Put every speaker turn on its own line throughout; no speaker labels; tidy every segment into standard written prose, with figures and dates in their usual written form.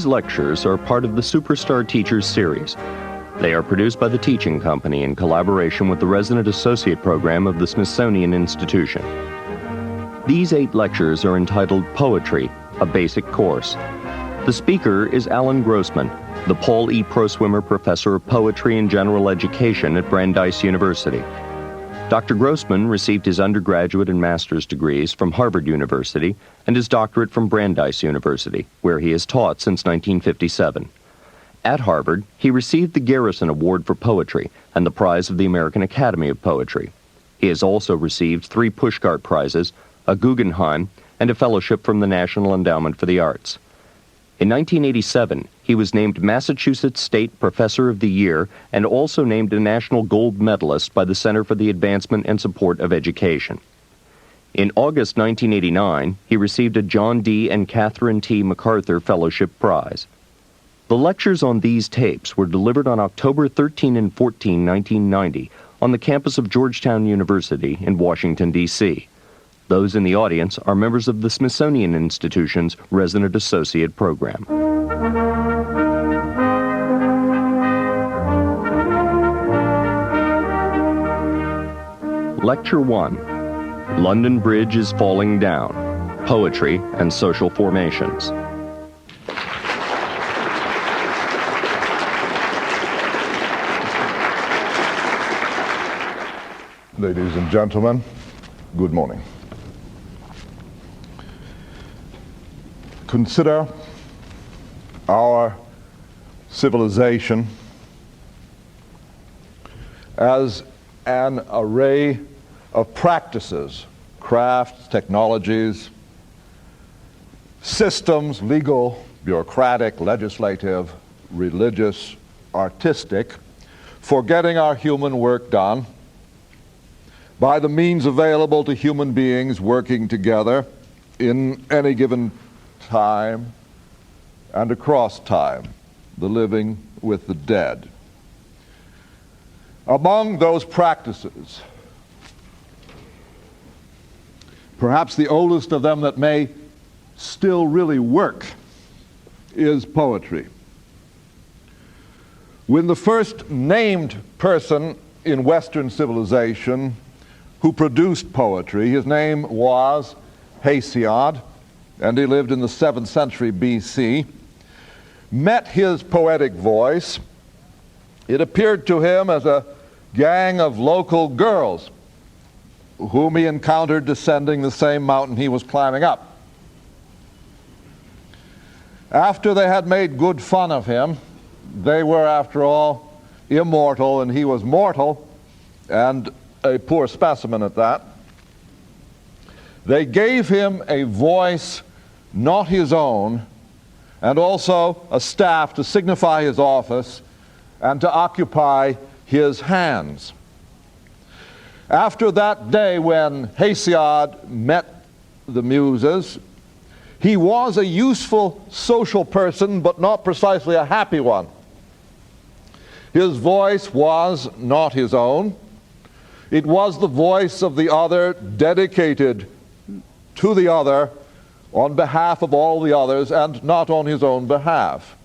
lectures are part of the Superstar Teachers series. They are produced by the Teaching Company in collaboration with the Resident Associate Program of the Smithsonian Institution. These 8 lectures are entitled Poetry, a Basic Course. The speaker is Alan Grossman, the Paul E. Proswimmer Professor of Poetry and General Education at Brandeis University. Dr. Grossman received his undergraduate and master's degrees from Harvard University and his doctorate from Brandeis University, where he has taught since 1957. At Harvard, he received the Garrison Award for Poetry and the prize of the American Academy of Poetry. He has also received 3 Pushcart Prizes, a Guggenheim, and a fellowship from the National Endowment for the Arts. In 1987, he was named Massachusetts State Professor of the Year and also named a National Gold Medalist by the Center for the Advancement and Support of Education. In August 1989, he received a John D. and Catherine T. MacArthur Fellowship Prize. The lectures on these tapes were delivered on October 13 and 14, 1990, on the campus of Georgetown University in Washington, D.C. Those in the audience are members of the Smithsonian Institution's Resident Associate Program. Lecture 1, London Bridge is Falling Down, Poetry and Social Formations.
Ladies and gentlemen, good morning. Consider our civilization as an array of practices, crafts, technologies, systems, legal, bureaucratic, legislative, religious, artistic, for getting our human work done by the means available to human beings working together in any given time and across time, the living with the dead. Among those practices, perhaps the oldest of them that may still really work is poetry. When the first named person in Western civilization who produced poetry, his name was Hesiod, and he lived in the 7th century B.C., met his poetic voice, it appeared to him as a gang of local girls whom he encountered descending the same mountain he was climbing up. After they had made good fun of him, they were, after all, immortal, and he was mortal, and a poor specimen at that. They gave him a voice not his own, and also a staff to signify his office and to occupy his hands. After that day when Hesiod met the Muses, he was a useful social person, but not precisely a happy one. His voice was not his own. It was the voice of the other, dedicated to the other on behalf of all the others and not on his own behalf.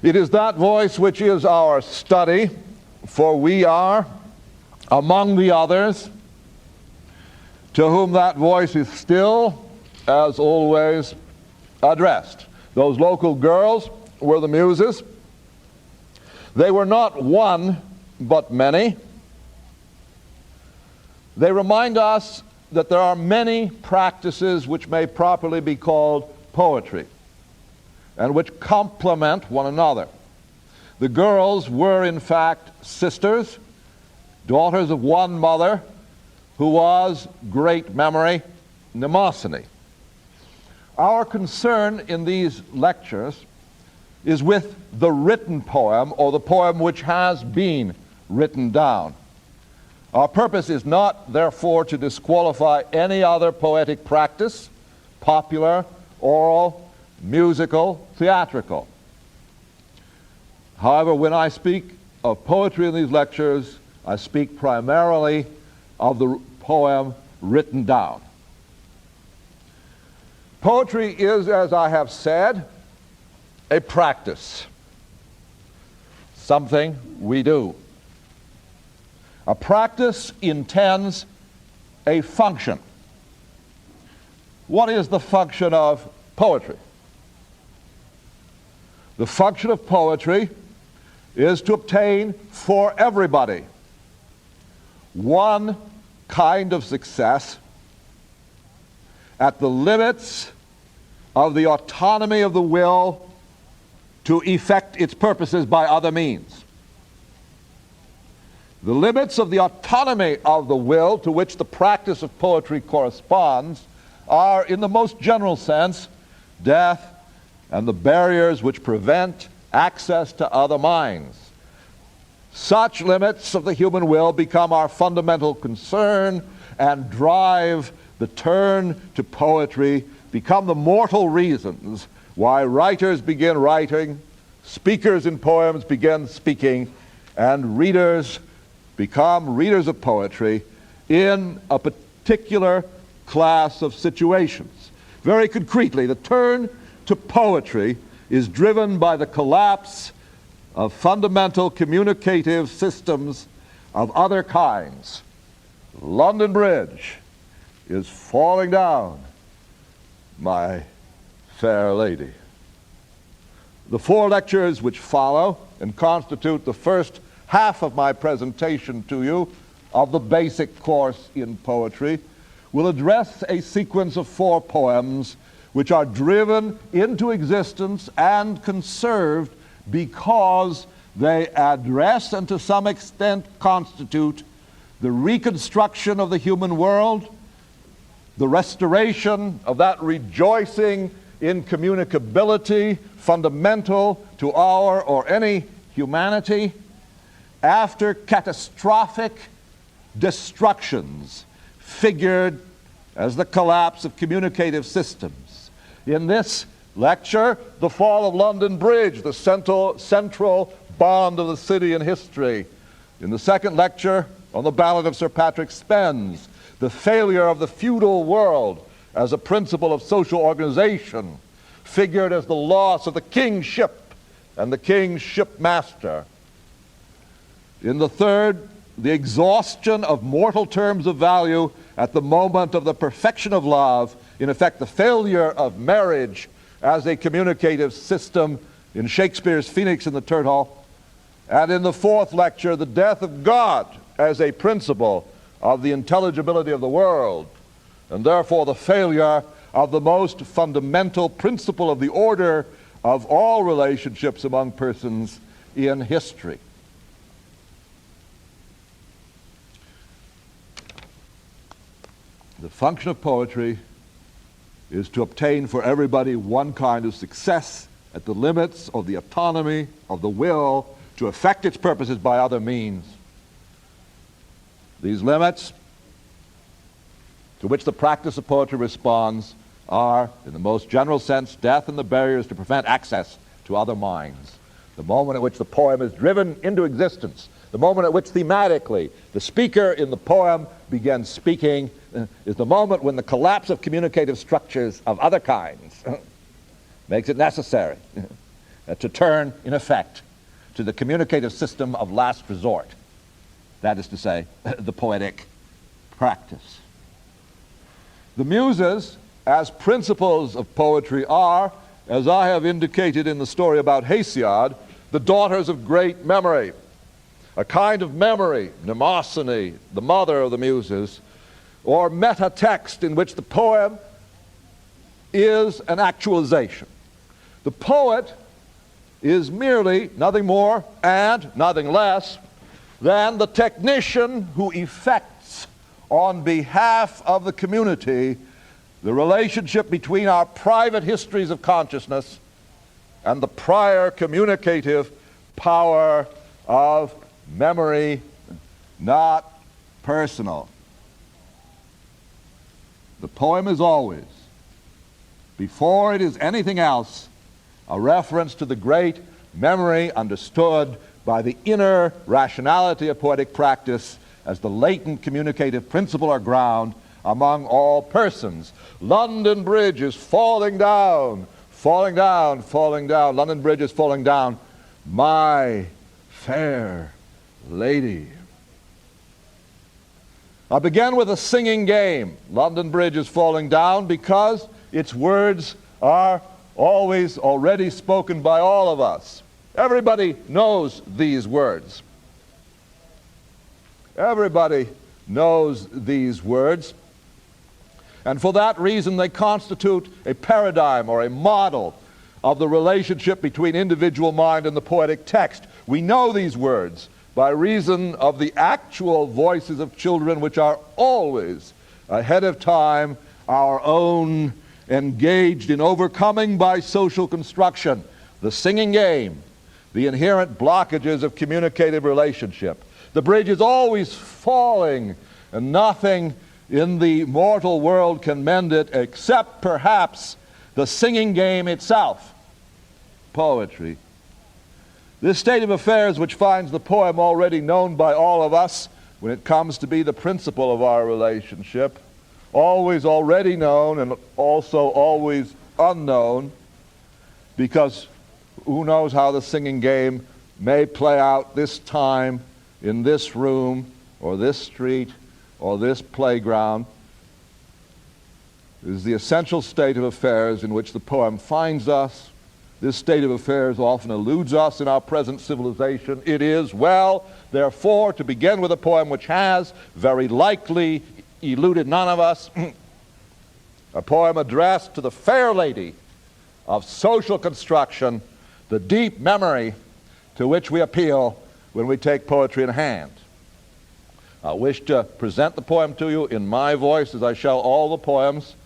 It is that voice which is our study, for we are among the others to whom that voice is still, as always, addressed. Those local girls were the Muses. They were not one, but many. They remind us that there are many practices which may properly be called poetry and which complement one another. The girls were, in fact, sisters, daughters of one mother who was, great memory, Mnemosyne. Our concern in these lectures is with the written poem, or the poem which has been written down. Our purpose is not, therefore, to disqualify any other poetic practice, popular, oral, musical, theatrical. However, when I speak of poetry in these lectures, I speak primarily of the poem written down. Poetry is, as I have said, a practice, something we do. A practice intends a function. What is the function of poetry? The function of poetry is to obtain for everybody one kind of success at the limits of the autonomy of the will to effect its purposes by other means. The limits of the autonomy of the will to which the practice of poetry corresponds are, in the most general sense, death and the barriers which prevent access to other minds. Such limits of the human will become our fundamental concern and drive the turn to poetry, become the mortal reasons why writers begin writing, speakers in poems begin speaking, and readers become readers of poetry in a particular class of situations. Very concretely, the turn to poetry is driven by the collapse of fundamental communicative systems of other kinds. London Bridge is falling down, my fair lady. The 4 lectures which follow and constitute the first half of my presentation to you of the basic course in poetry will address a sequence of 4 poems which are driven into existence and conserved because they address and to some extent constitute the reconstruction of the human world, the restoration of that rejoicing in communicability fundamental to our or any humanity after catastrophic destructions figured as the collapse of communicative systems. In this lecture, the fall of London Bridge, the central bond of the city in history. In the second lecture, on the ballad of Sir Patrick Spens, the failure of the feudal world as a principle of social organization, figured as the loss of the kingship and the king's shipmaster. In the third, the exhaustion of mortal terms of value at the moment of the perfection of love, in effect the failure of marriage as a communicative system in Shakespeare's Phoenix and the Turtle. And in the fourth lecture, the death of God as a principle of the intelligibility of the world, and therefore the failure of the most fundamental principle of the order of all relationships among persons in history. The function of poetry is to obtain for everybody one kind of success at the limits of the autonomy of the will to effect its purposes by other means. These limits to which the practice of poetry responds are, in the most general sense, death and the barriers to prevent access to other minds. The moment at which the poem is driven into existence, the moment at which thematically the speaker in the poem begins speaking, is the moment when the collapse of communicative structures of other kinds makes it necessary to turn, in effect, to the communicative system of last resort. That is to say, the poetic practice. The muses, as principles of poetry, are, as I have indicated in the story about Hesiod, the daughters of great memory. A kind of memory, mnemosyne, the mother of the muses, or meta-text in which the poem is an actualization. The poet is merely nothing more and nothing less than the technician who effects on behalf of the community the relationship between our private histories of consciousness and the prior communicative power of memory, not personal. The poem is always, before it is anything else, a reference to the great memory understood by the inner rationality of poetic practice as the latent communicative principle or ground among all persons. London Bridge is falling down, falling down, falling down. London Bridge is falling down. My fair lady. I began with a singing game. London Bridge is falling down because its words are always already spoken by all of us. Everybody knows these words. Everybody knows these words. And for that reason, they constitute a paradigm or a model of the relationship between individual mind and the poetic text. We know these words by reason of the actual voices of children, which are always ahead of time our own, engaged in overcoming by social construction the singing game, the inherent blockages of communicative relationship. The bridge is always falling, and nothing in the mortal world can mend it except perhaps the singing game itself, poetry. This state of affairs, which finds the poem already known by all of us when it comes to be the principle of our relationship, always already known and also always unknown, because who knows how the singing game may play out this time in this room or this street or this playground. It is the essential state of affairs in which the poem finds us. This state of affairs often eludes us in our present civilization. It is, well, therefore, to begin with a poem which has very likely eluded none of us, a poem addressed to the fair lady of social construction, the deep memory to which we appeal when we take poetry in hand. I wish to present the poem to you in my voice, as I shall all the poems,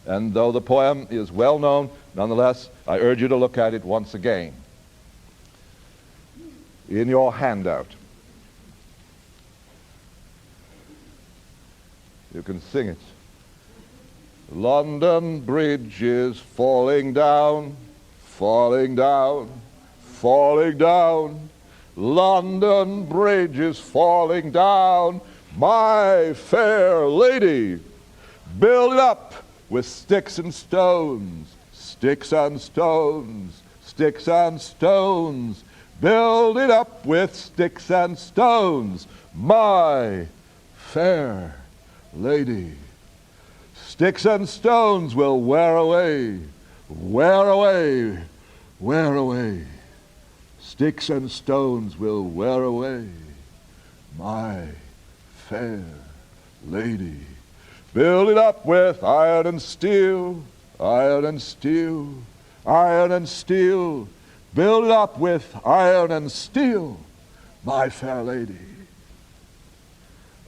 and though the poem is well known, nonetheless, I urge you to look at it once again. In your handout, you can sing it. London Bridge is falling down, falling down, falling down. London Bridge is falling down, my fair lady. Build it up with sticks and stones, sticks and stones, sticks and stones. Build it up with sticks and stones, my fair lady. Sticks and stones will wear away, wear away, wear away. Sticks and stones will wear away, my fair lady. Build it up with iron and steel, iron and steel, iron and steel. Build it up with iron and steel, my fair lady.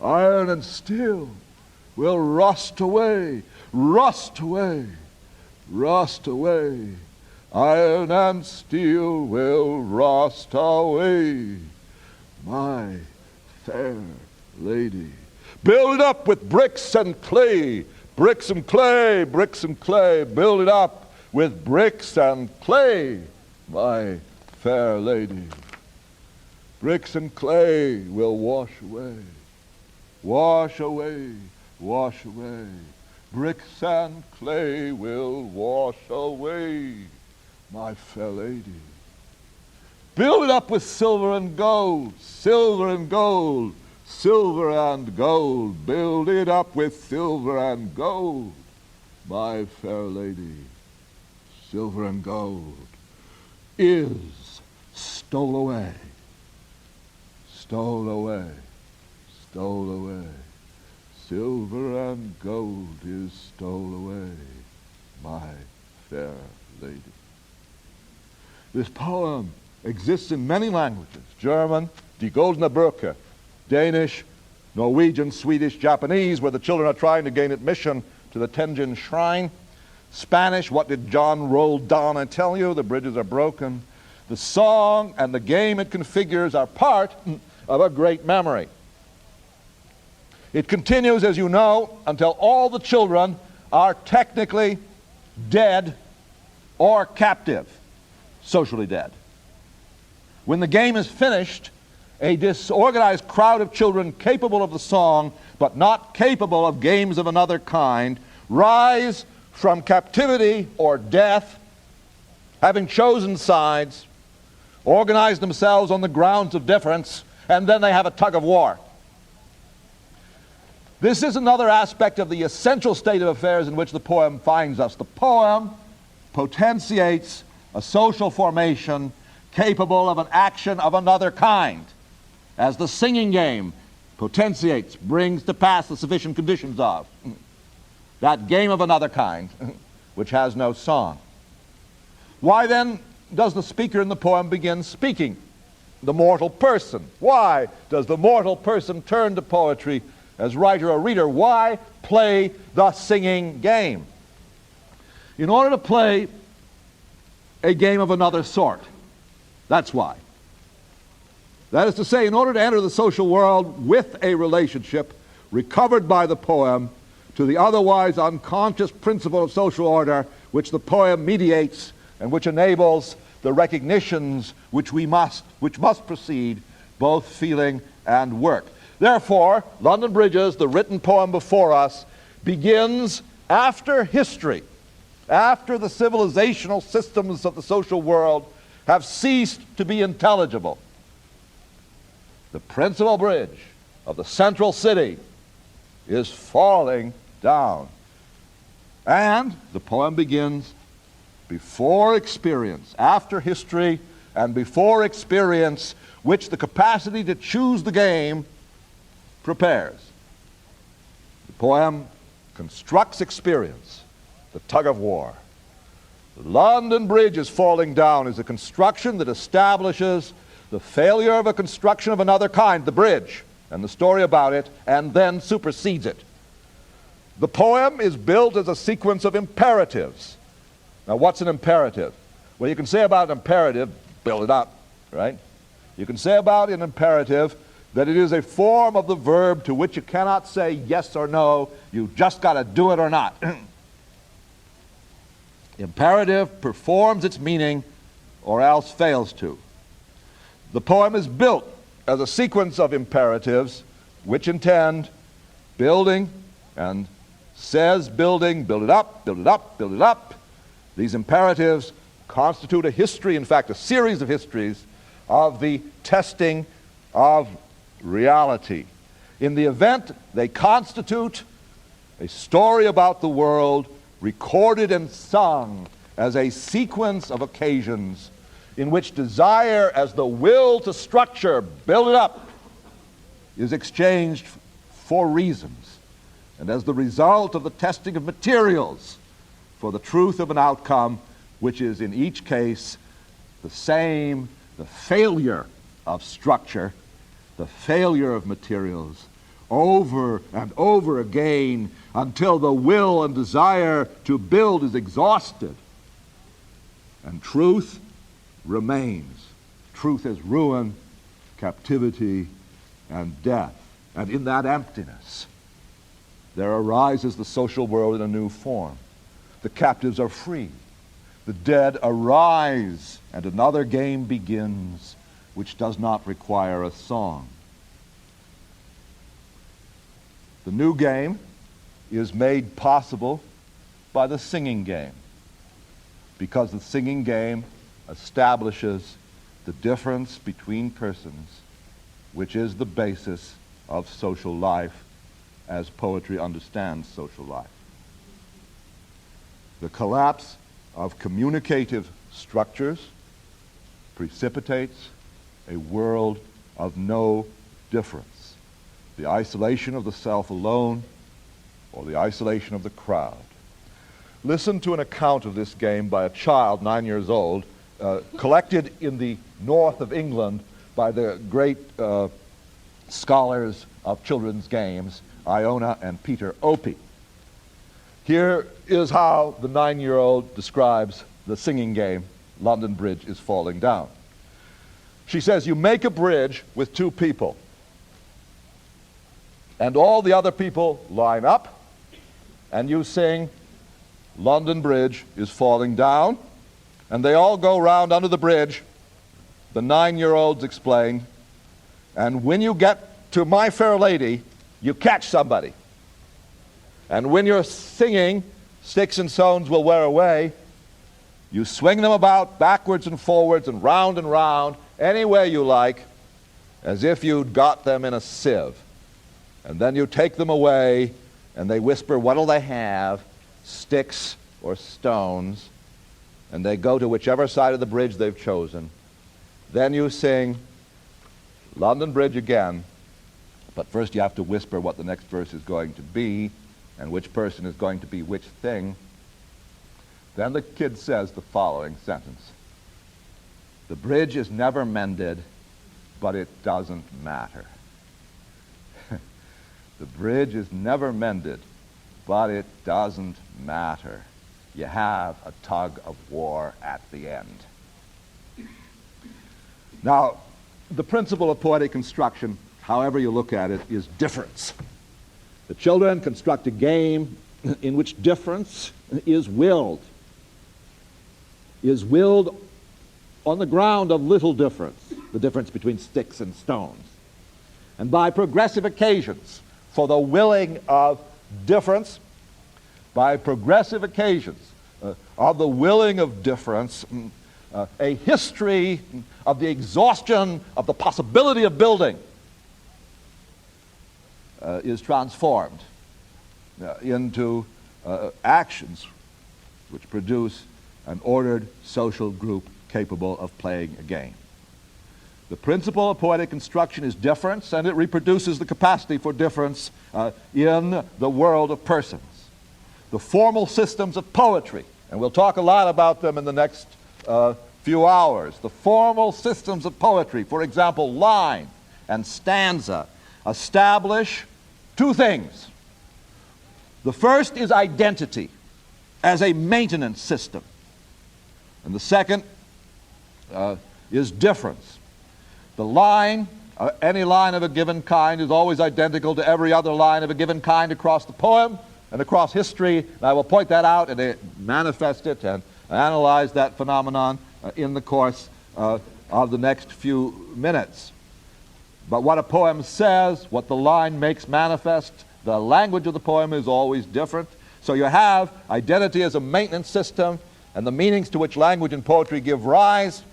Iron and steel will rust away, rust away, rust away. Iron and steel will rust away, my fair lady. Build it up with bricks and clay, bricks and clay, bricks and clay. Build it up with bricks and clay, my fair lady. Bricks and clay will wash away, wash away, wash away. Bricks and clay will wash away, my fair lady. Build it up with silver and gold, silver and gold, silver and gold. Build it up with silver and gold, my fair lady. Silver and gold is stole away, stole away, stole away. Silver and gold is stole away, my fair lady. This poem exists in many languages: German, Die Goldene Brücke, Danish, Norwegian, Swedish, Japanese, where the children are trying to gain admission to the Tenjin Shrine. Spanish, What Did John Roldan Tell You? The bridges are broken. The song and the game it configures are part of a great memory. It continues, as you know, until all the children are technically dead or captive, socially dead. When the game is finished, a disorganized crowd of children capable of the song but not capable of games of another kind rise from captivity or death having chosen sides, organize themselves on the grounds of difference, and then they have a tug of war. This is another aspect of the essential state of affairs in which the poem finds us. The poem potentiates a social formation capable of an action of another kind, as the singing game potentiates, brings to pass the sufficient conditions of that game of another kind, which has no song. Why then does the speaker in the poem begin speaking? The mortal person. Why does the mortal person turn to poetry as writer or reader? Why play the singing game? In order to play a game of another sort. That's why. That is to say, in order to enter the social world with a relationship recovered by the poem to the otherwise unconscious principle of social order which the poem mediates and which enables the recognitions which must precede both feeling and work. Therefore, London Bridges, the written poem before us, begins after history, after the civilizational systems of the social world have ceased to be intelligible. The principal bridge of the central city is falling down. And the poem begins before experience, after history and before experience, which the capacity to choose the game prepares. The poem constructs experience, the tug of war. The London Bridge is falling down is a construction that establishes the failure of a construction of another kind, the bridge, and the story about it, and then supersedes it. The poem is built as a sequence of imperatives. Now, what's an imperative? Well, you can say about an imperative, build it up, right? You can say about an imperative that it is a form of the verb to which you cannot say yes or no. You just got to do it or not. Imperative performs its meaning or else fails to. The poem is built as a sequence of imperatives which intend building and says building, build it up, build it up, build it up. These imperatives constitute a history, in fact, a series of histories of the testing of reality. In the event, they constitute a story about the world recorded and sung as a sequence of occasions in which desire as the will to structure, build it up, is exchanged for reasons, and as the result of the testing of materials for the truth of an outcome which is in each case the same, the failure of structure, the failure of materials, over and over again until the will and desire to build is exhausted. And truth remains. Truth is ruin, captivity, and death. And in that emptiness, there arises the social world in a new form. The captives are free. The dead arise, and another game begins which does not require a song. The new game is made possible by the singing game, because the singing game establishes the difference between persons, which is the basis of social life as poetry understands social life. The collapse of communicative structures precipitates a world of no difference. The isolation of the self alone or the isolation of the crowd. Listen to an account of this game by a child, 9 years old, collected in the north of England by the great scholars of children's games, Iona and Peter Opie. Here is how the 9-year-old describes the singing game, London Bridge is Falling Down. She says, you make a bridge with two people, and all the other people line up, and you sing, London Bridge is falling down, and they all go round under the bridge, the 9-year-olds explained, and when you get to My Fair Lady, you catch somebody. And when you're singing, Sticks and Stones Will Wear Away, You swing them about backwards and forwards and round, any way you like, as if you'd got them in a sieve. And then you take them away, and they whisper, what'll they have? Sticks or stones? And they go to whichever side of the bridge they've chosen. Then you sing London Bridge again, but first you have to whisper what the next verse is going to be, and which person is going to be which thing. Then the kid says the following sentence. The bridge is never mended, but it doesn't matter. The bridge is never mended, but it doesn't matter. You have a tug of war at the end. Now, the principle of poetic construction, however you look at it, is difference. The children construct a game in which difference is willed on the ground of little difference, the difference between sticks and stones. And by progressive occasions, for the willing of difference, by progressive occasions of the willing of difference, a history of the exhaustion of the possibility of building is transformed into actions which produce an ordered social group capable of playing a game. The principle of poetic construction is difference, and it reproduces the capacity for difference in the world of persons. The formal systems of poetry, and we'll talk a lot about them in the next few hours. The formal systems of poetry, for example, line and stanza, establish two things. The first is identity as a maintenance system. And the second is difference. The line, any line of a given kind, is always identical to every other line of a given kind across the poem and across history. And I will point that out and manifest it and analyze that phenomenon in the course of the next few minutes. But what a poem says, what the line makes manifest, the language of the poem is always different. So you have identity as a maintenance system, and the meanings to which language and poetry give rise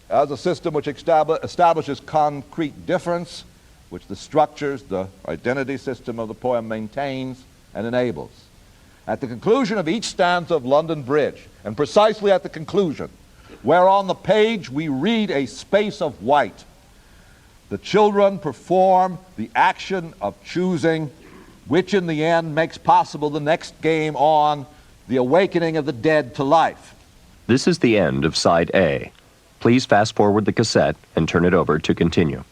as a system which establishes concrete difference, which the structures, the identity system of the poem maintains and enables. At the conclusion of each stanza of London Bridge, and precisely at the conclusion, where on the page we read a space of white, the children perform the action of choosing, which in the end makes possible the next game on the awakening of the dead to life.
This is the end of Side A. Please fast forward the cassette and turn it over to continue.